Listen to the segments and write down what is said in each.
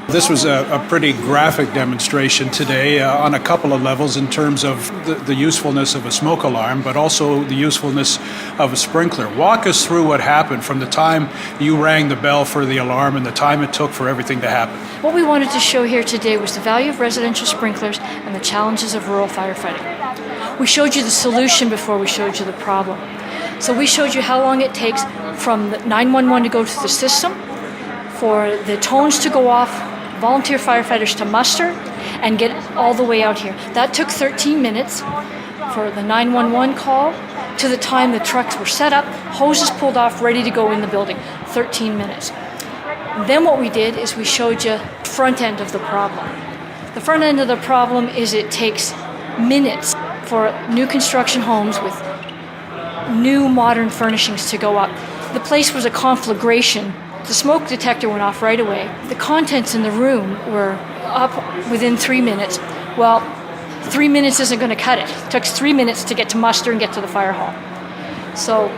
This was a pretty graphic demonstration today on a couple of levels in terms of the usefulness of a smoke alarm, but also the usefulness of a sprinkler. Walk us through what happened from the time you rang the bell for the alarm and the time it took for everything to happen. What we wanted to show here today was the value of residential sprinklers and the challenges of rural firefighting. We showed you the solution before we showed you the problem. So we showed you how long it takes from the 911 to go to the system, for the tones to go off, volunteer firefighters to muster and get all the way out here. That took 13 minutes for the 911 call to the time the trucks were set up, hoses pulled off, ready to go in the building. 13 minutes. Then what we did is we showed you the front end of the problem. The front end of the problem is it takes minutes for new construction homes with new modern furnishings to go up. The place was a conflagration. The smoke detector went off right away. The contents in the room were up within 3 minutes. Well, 3 minutes isn't going to cut it. It took 3 minutes to get to muster and get to the fire hall. So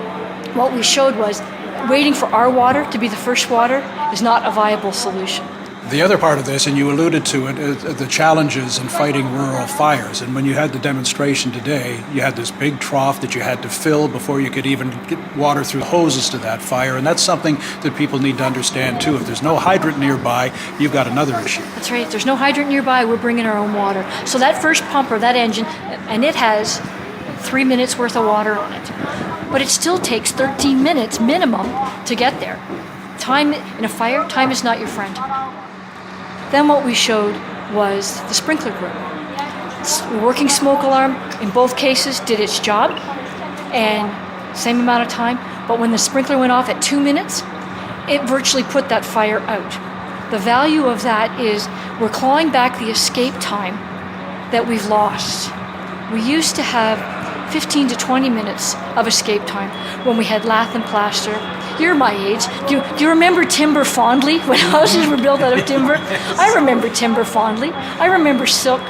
what we showed was waiting for our water to be the first water is not a viable solution. The other part of this, and you alluded to it, is the challenges in fighting rural fires. And when you had the demonstration today, you had this big trough that you had to fill before you could even get water through hoses to that fire. And that's something that people need to understand too. If there's no hydrant nearby, you've got another issue. That's right. If there's no hydrant nearby, we're bringing our own water. So that first pump or that engine, and it has 3 minutes worth of water on it. But it still takes 13 minutes minimum to get there. Time in a fire, time is not your friend. Then what we showed was the sprinkler group. The working smoke alarm in both cases did its job and same amount of time, but when the sprinkler went off at 2 minutes, it virtually put that fire out. The value of that is we're clawing back the escape time that we've lost. We used to have 15 to 20 minutes of escape time when we had lath and plaster. You're my age. Do you remember timber fondly when houses were built out of timber? I remember timber fondly. I remember silk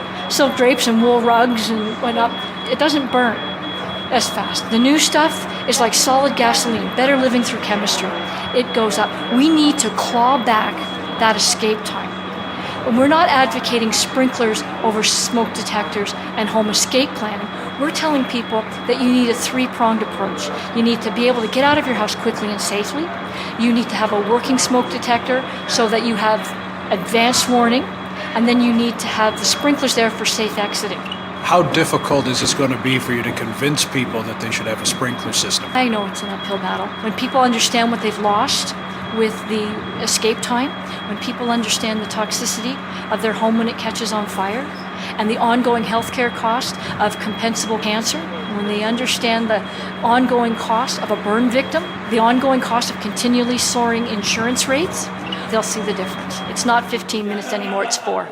drapes and wool rugs and whatnot. It doesn't burn as fast. The new stuff is like solid gasoline, better living through chemistry. It goes up. We need to claw back that escape time. And we're not advocating sprinklers over smoke detectors and home escape planning. We're telling people that you need a three-pronged approach. You need to be able to get out of your house quickly and safely. You need to have a working smoke detector so that you have advanced warning. And then you need to have the sprinklers there for safe exiting. How difficult is this going to be for you to convince people that they should have a sprinkler system? I know it's an uphill battle. When people understand what they've lost with the escape time, when people understand the toxicity of their home when it catches on fire, and the ongoing healthcare cost of compensable cancer, when they understand the ongoing cost of a burn victim, the ongoing cost of continually soaring insurance rates, they'll see the difference. It's not 15 minutes anymore, it's 4.